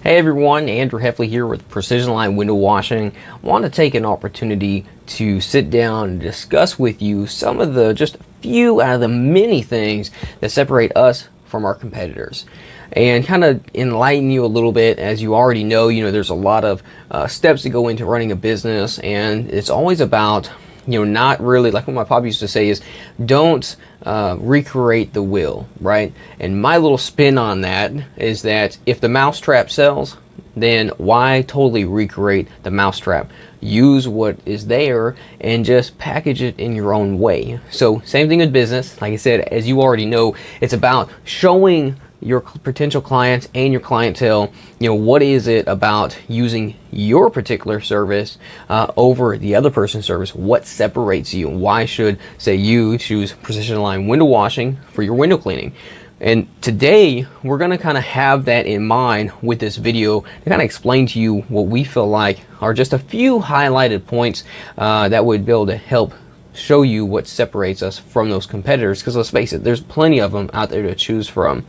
Hey everyone, Andrew Heffley here with Precision Line Window Washing. I want to take an opportunity to sit down and discuss with you some of the just a few out of the many things that separate us from our competitors, and kind of enlighten you a little bit. As you already know, there's a lot of steps that go into running a business, and it's always about not really, like what my pop used to say is, don't recreate the wheel, right? And my little spin on that is that if the mousetrap sells, then why totally recreate the mousetrap? Use what is there and just package it in your own way. So same thing with business. Like I said, as you already know, it's about showing your potential clients and your clientele, what is it about using your particular service over the other person's service? What separates you? Why should, say, you choose Precision Line Window Washing for your window cleaning? And today we're going to kind of have that in mind with this video to kind of explain to you what we feel like are just a few highlighted points that would be able to help show you what separates us from those competitors, because let's face it, there's plenty of them out there to choose from.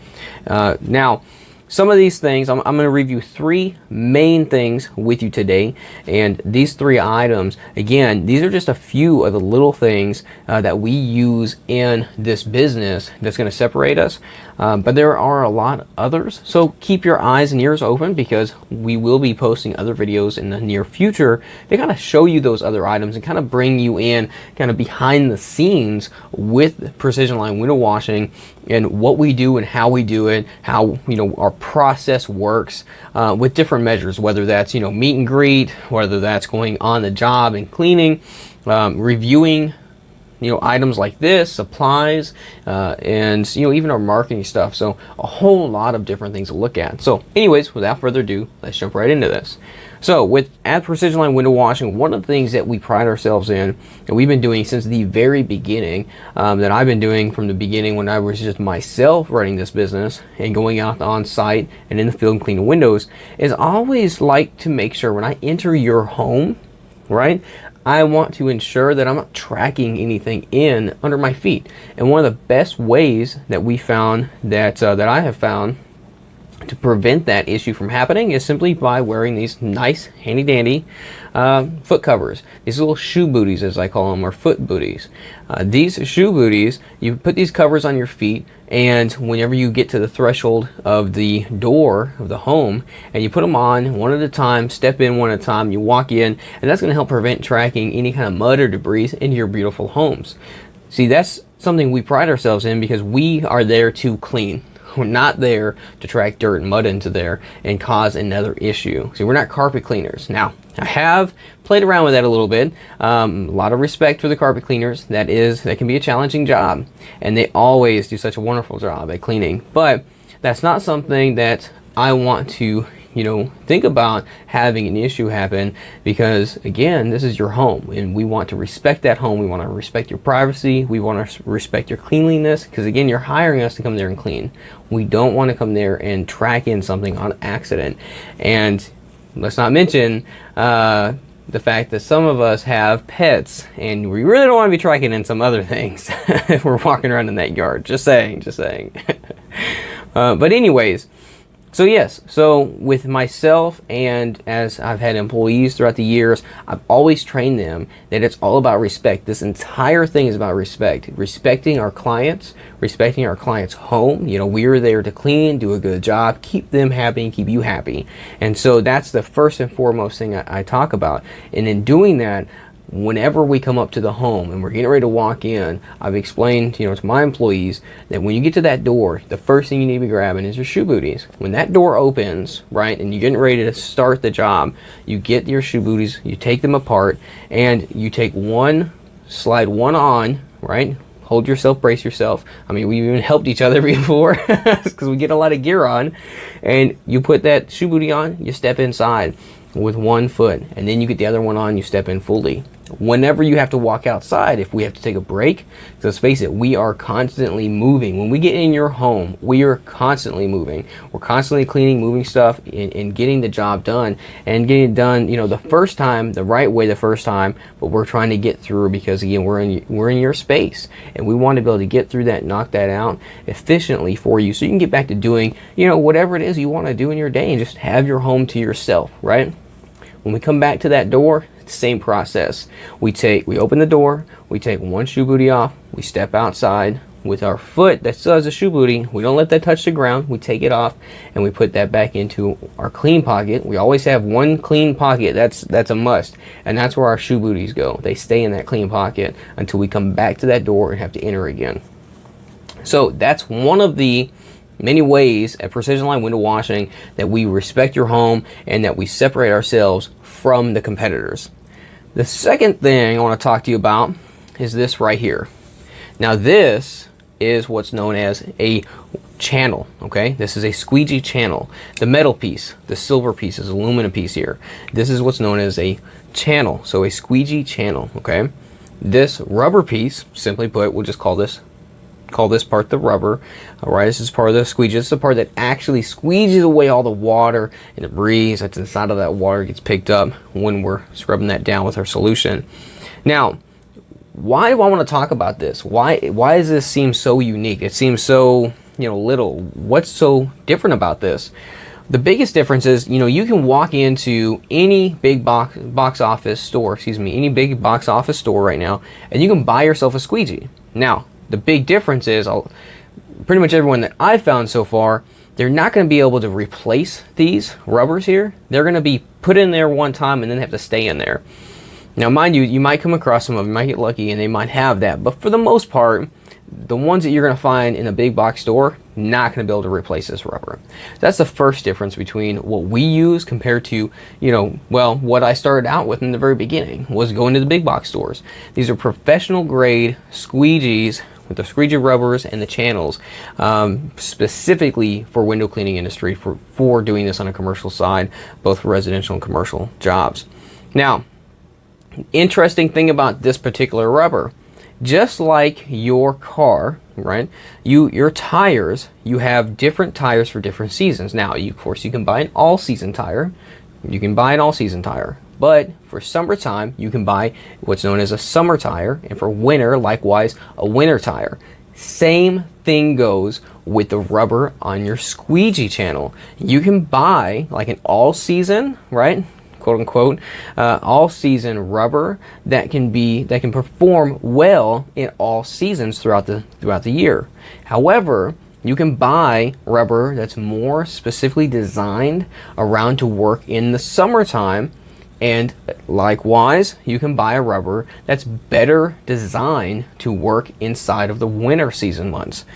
Now, some of these things, I'm going to review three main things with you today, and these three items, again, these are just a few of the little things that we use in this business that's going to separate us, but there are a lot others, so keep your eyes and ears open, because we will be posting other videos in the near future to kind of show you those other items and kind of bring you in kind of behind the scenes with Precision Line Window Washing and what we do and how we do it, how our process works with different measures, whether that's meet and greet, whether that's going on the job and cleaning, reviewing items like this, supplies, and even our marketing stuff. So a whole lot of different things to look at. So anyways, without further ado, let's jump right into this. So at Precision Line Window Washing, one of the things that we pride ourselves in, and we've been doing since the very beginning, that I've been doing from the beginning when I was just myself running this business and going out on site and in the field and cleaning windows, is always like to make sure when I enter your home, right, I want to ensure that I'm not tracking anything in under my feet. And one of the best ways that we found that I have found to prevent that issue from happening is simply by wearing these nice handy dandy foot covers. These little shoe booties, as I call them, or foot booties. These shoe booties, you put these covers on your feet, and whenever you get to the threshold of the door of the home, and you put them on one at a time, step in one at a time, you walk in, and that's going to help prevent tracking any kind of mud or debris into your beautiful homes. See, that's something we pride ourselves in, because we are there to clean. We're not there to track dirt and mud into there and cause another issue. See, we're not carpet cleaners. Now, I have played around with that a little bit. A lot of respect for the carpet cleaners. That can be a challenging job, and they always do such a wonderful job at cleaning. But that's not something that I want to think about having an issue happen, because again, this is your home and we want to respect that home. We want to respect your privacy. We want to respect your cleanliness, because again, you're hiring us to come there and clean. We don't want to come there and track in something on accident. And let's not mention the fact that some of us have pets, and we really don't want to be tracking in some other things if we're walking around in that yard. Just saying. But anyways, so yes, so with myself, and as I've had employees throughout the years, I've always trained them that it's all about respect. This entire thing is about respect. Respecting our clients, respecting our clients' home. We're there to clean, do a good job, keep them happy, and keep you happy. And so that's the first and foremost thing I talk about. And in doing that, whenever we come up to the home and we're getting ready to walk in, I've explained to my employees that when you get to that door, the first thing you need to be grabbing is your shoe booties. When that door opens, right, and you're getting ready to start the job, you get your shoe booties, you take them apart, and you take one, slide one on, right? Hold yourself, brace yourself. I mean, we've even helped each other before because we get a lot of gear on. And you put that shoe booty on, you step inside with one foot, and then you get the other one on, you step in fully. whenever you have to walk outside, if we have to take a break, so let's face it, we are constantly moving. When we get in your home, we are constantly moving. We're constantly cleaning, moving stuff, and getting the job done, and getting it done, you know, the first time, the right way the first time, but we're trying to get through, because again, we're in your space, and we want to be able to get through that, knock that out efficiently for you, so you can get back to doing, you know, whatever it is you want to do in your day, and just have your home to yourself, right? When we come back to that door, same process. We open the door, we take one shoe booty off, we step outside with our foot that still has a shoe booty. We don't let that touch the ground. We take it off and we put that back into our clean pocket. We always have one clean pocket. That's a must, and that's where our shoe booties go. They stay in that clean pocket until we come back to that door and have to enter again. So that's one of the many ways at Precision Line Window Washing that we respect your home and that we separate ourselves from the competitors. The second thing I want to talk to you about is this right here. Now this is what's known as a channel, okay? This is a squeegee channel. The metal piece, the silver piece, is aluminum piece here. This is what's known as a channel, so a squeegee channel, okay? This rubber piece, simply put, we'll just call this part the rubber. All right, this is part of the squeegee. This is the part that actually squeegees away all the water and debris that's inside of that water, gets picked up when we're scrubbing that down with our solution. Now, why do I want to talk about this? Why does this seem so unique? It seems so, you know, little. What's so different about this? The biggest difference is, you know, you can walk into any big box office store, any big box office store right now, and you can buy yourself a squeegee. Now, the big difference is, pretty much everyone that I've found so far, they're not going to be able to replace these rubbers here. They're going to be put in there one time and then have to stay in there. Now, mind you, you might come across some of them, you might get lucky and they might have that. But for the most part, the ones that you're going to find in a big box store, not going to be able to replace this rubber. That's the first difference between what we use compared to, you know, well, what I started out with in the very beginning was going to the big box stores. These are professional grade squeegees with the squeegee rubbers and the channels, specifically for window cleaning industry, for doing this on a commercial side, both for residential and commercial jobs. Now, interesting thing about this particular rubber, just like your car, right? Your tires, you have different tires for different seasons. Now, of course, you can buy an all-season tire. But for summertime, you can buy what's known as a summer tire, and for winter, likewise, a winter tire. Same thing goes with the rubber on your squeegee channel. You can buy like an all-season, right, quote unquote, all-season rubber that can perform well in all seasons throughout the year. However, you can buy rubber that's more specifically designed around to work in the summertime. And likewise, you can buy a rubber that's better designed to work inside of the winter season months.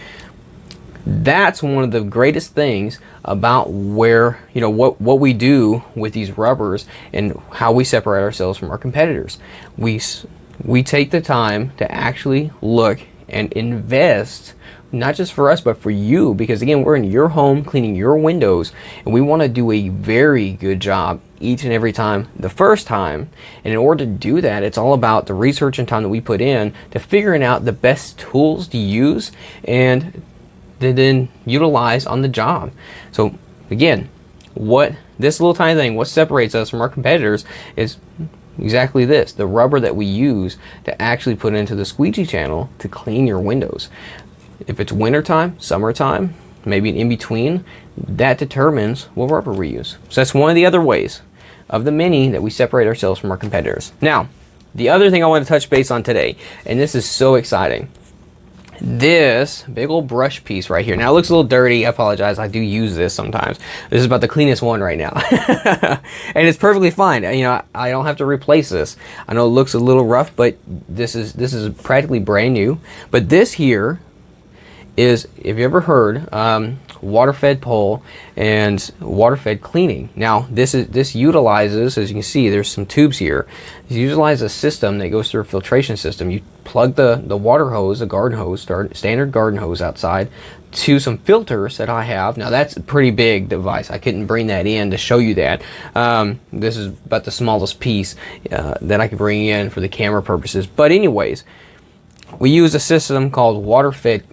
That's one of the greatest things about where, you know, what we do with these rubbers and how we separate ourselves from our competitors. We take the time to actually look and invest, not just for us, but for you, because again, we're in your home cleaning your windows, and we want to do a very good job each and every time, the first time. And in order to do that, it's all about the research and time that we put in to figuring out the best tools to use and to then utilize on the job. So again, what this little tiny thing, what separates us from our competitors is exactly this, the rubber that we use to actually put into the squeegee channel to clean your windows. If it's wintertime, summertime, maybe an in-between, that determines what rubber we use. So that's one of the other ways of the many that we separate ourselves from our competitors. Now, the other thing I want to touch base on today, and this is so exciting, this big old brush piece right here. Now it looks a little dirty, I apologize, I do use this sometimes. This is about the cleanest one right now. And it's perfectly fine. You know, I don't have to replace this. I know it looks a little rough, but this is practically brand new. But this here is, if you ever heard, water-fed pole and water-fed cleaning. Now this utilizes, as you can see, there's some tubes here. This utilizes a system that goes through a filtration system. You plug the water hose, a garden hose, standard garden hose outside to some filters that I have. Now that's a pretty big device. I couldn't bring that in to show you that. This is about the smallest piece that I could bring in for the camera purposes. But anyways, we use a system called water-fed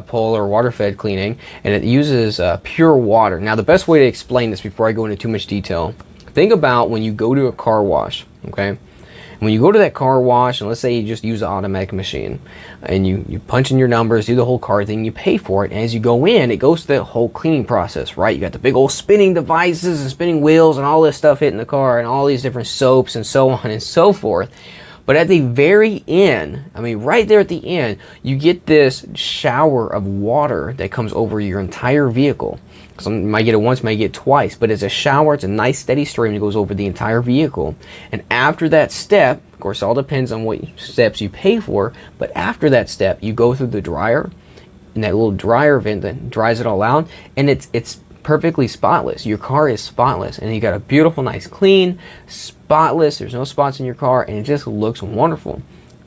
pull or water-fed cleaning, and it uses pure water. Now the best way to explain this before I go into too much detail, think about when you go to a car wash, okay? When you go to that car wash, and let's say you just use an automatic machine, and you punch in your numbers, do the whole card thing, you pay for it, and as you go in, it goes through the whole cleaning process, right? You got the big old spinning devices and spinning wheels and all this stuff hitting the car and all these different soaps and so on and so forth. But at the very end, I mean right there at the end, you get this shower of water that comes over your entire vehicle. Some might get it once, might get it twice, but it's a shower. It's a nice steady stream that goes over the entire vehicle. And after that step, of course, it all depends on what steps you pay for, but after that step, you go through the dryer, and that little dryer vent that dries it all out, and it's perfectly spotless. Your car is spotless, and you got a beautiful, nice, clean, spotless. There's no spots in your car, and it just looks wonderful.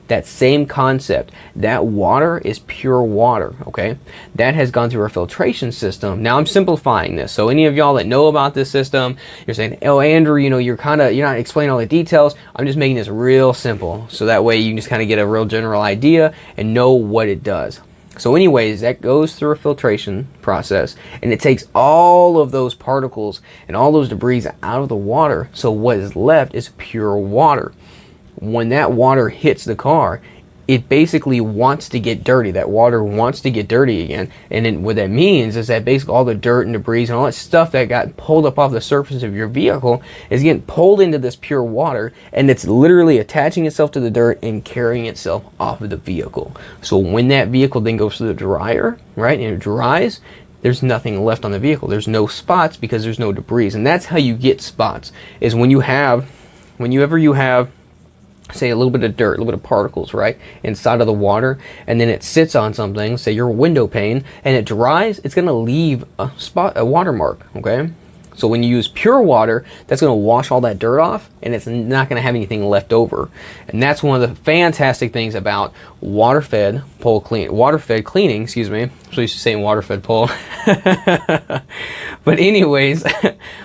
That same concept, that water is pure water, okay? That has gone through our filtration system. Now I'm simplifying this. So any of y'all that know about this system, you're saying, oh, Andrew, you know, you're not explaining all the details. I'm just making this real simple. So that way you can just kind of get a real general idea and know what it does. So anyways, that goes through a filtration process, and it takes all of those particles and all those debris out of the water. So what is left is pure water. When that water hits the car, it basically wants to get dirty. That water wants to get dirty again. And then what that means is that basically all the dirt and debris and all that stuff that got pulled up off the surface of your vehicle is getting pulled into this pure water, and it's literally attaching itself to the dirt and carrying itself off of the vehicle. So when that vehicle then goes through the dryer, right, and it dries, there's nothing left on the vehicle. There's no spots because there's no debris. And that's how you get spots, is whenever you have say a little bit of dirt, a little bit of particles, right, inside of the water, and then it sits on something, say your window pane, and it dries, it's going to leave a spot, a watermark, okay? So when you use pure water, that's going to wash all that dirt off, and it's not going to have anything left over. And that's one of the fantastic things about water-fed cleaning, excuse me. So used to saying water-fed pull. But anyways,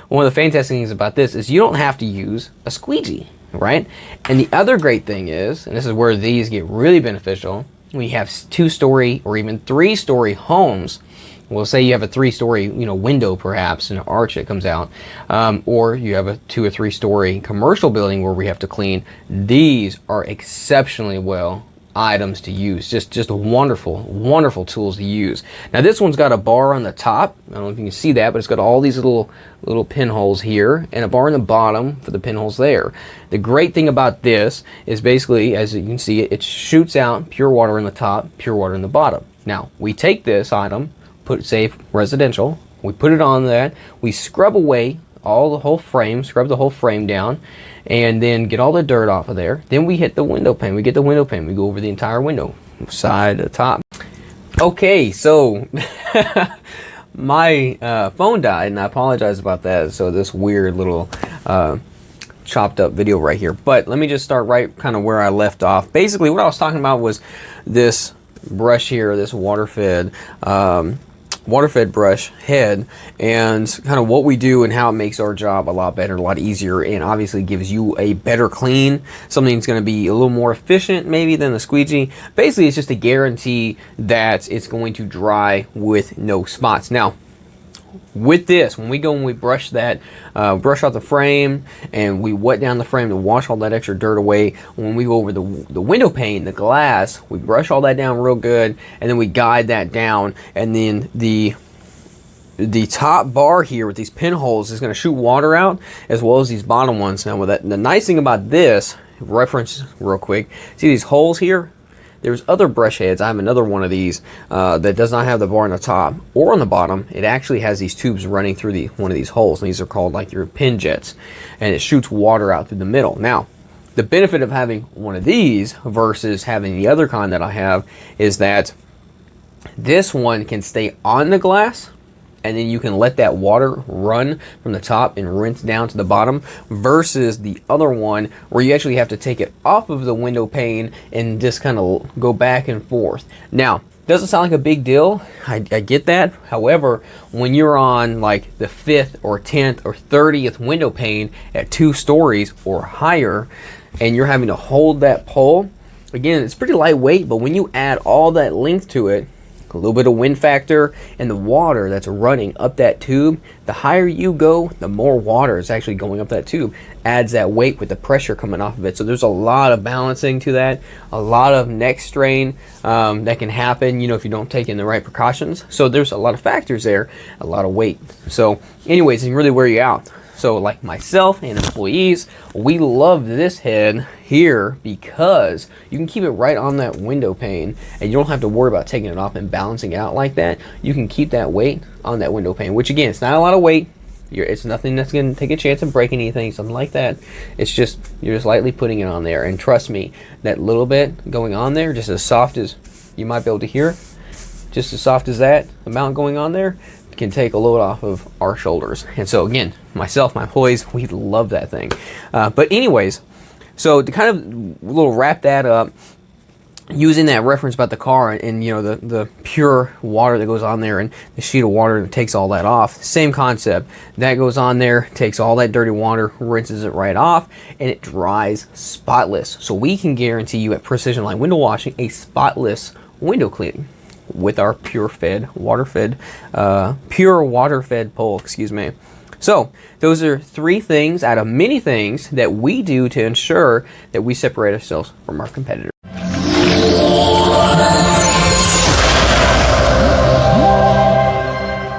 one of the fantastic things about this is you don't have to use a squeegee, right? And the other great thing is, and this is where these get really beneficial, we have 2-story or even 3-story homes. Well, say you have a 3-story, window perhaps, an arch that comes out, or you have a 2 or 3-story commercial building where we have to clean. These are exceptionally well items to use. Just wonderful tools to use. Now this one's got a bar on the top. I don't know if you can see that, but it's got all these little pinholes here and a bar in the bottom for the pinholes there. The great thing about this is basically, as you can see, it shoots out pure water in the top, pure water in the bottom. Now we take this item, safe residential, we put it on that, we scrub away scrub the whole frame down, and then get all the dirt off of there. Then we hit the window pane. We get the window pane. We go over the entire window, side to top. Okay, so my phone died, and I apologize about that. So this weird little chopped up video right here. But let me just start right kind of where I left off. Basically, what I was talking about was this brush here, this water-fed brush head, and kind of what we do and how it makes our job a lot better, a lot easier, and obviously gives you a better clean, something that's going to be a little more efficient maybe than the squeegee. Basically, it's just a guarantee that it's going to dry with no spots. Now, with this, when we go and we brush out the frame, and we wet down the frame to wash all that extra dirt away, when we go over the window pane, the glass, we brush all that down real good, and then we guide that down, and then the top bar here with these pinholes is going to shoot water out, as well as these bottom ones. Now with that, the nice thing about this, reference real quick, see these holes here? There's other brush heads. I have another one of these that does not have the bar on the top or on the bottom. It actually has these tubes running through one of these holes. And these are called like your pin jets, and it shoots water out through the middle. Now, the benefit of having one of these versus having the other kind that I have is that this one can stay on the glass, and then you can let that water run from the top and rinse down to the bottom, versus the other one where you actually have to take it off of the window pane and just kind of go back and forth. Now, Doesn't sound like a big deal. I get that. However, when you're on like the 5th or 10th or 30th window pane at 2 stories or higher, and you're having to hold that pole, again, it's pretty lightweight, but when you add all that length to it, a little bit of wind factor, and the water that's running up that tube, the higher you go, the more water is actually going up that tube. Adds that weight with the pressure coming off of it. So there's a lot of balancing to that, a lot of neck strain that can happen, you know, if you don't take in the right precautions. So there's a lot of factors there, a lot of weight. So anyways, it can really wear you out. So like myself and employees, we love this head here because you can keep it right on that window pane and you don't have to worry about taking it off and balancing it out like that. You can keep that weight on that window pane, which again, it's not a lot of weight. It's nothing that's going to take a chance of breaking anything, something like that. It's just, you're just lightly putting it on there. And trust me, that little bit going on there, just as soft as you might be able to hear, just as soft as that amount going on there, can take a load off of our shoulders. And so again, myself, my employees, we love that thing. But anyways, so to kind of a little wrap that up, using that reference about the car and you know the pure water that goes on there and the sheet of water that takes all that off, same concept. That goes on there, takes all that dirty water, rinses it right off, and it dries spotless. So we can guarantee you at Precision Line Window Washing a spotless window cleaning with our pure water-fed pole, excuse me. So those are 3 things out of many things that we do to ensure that we separate ourselves from our competitors.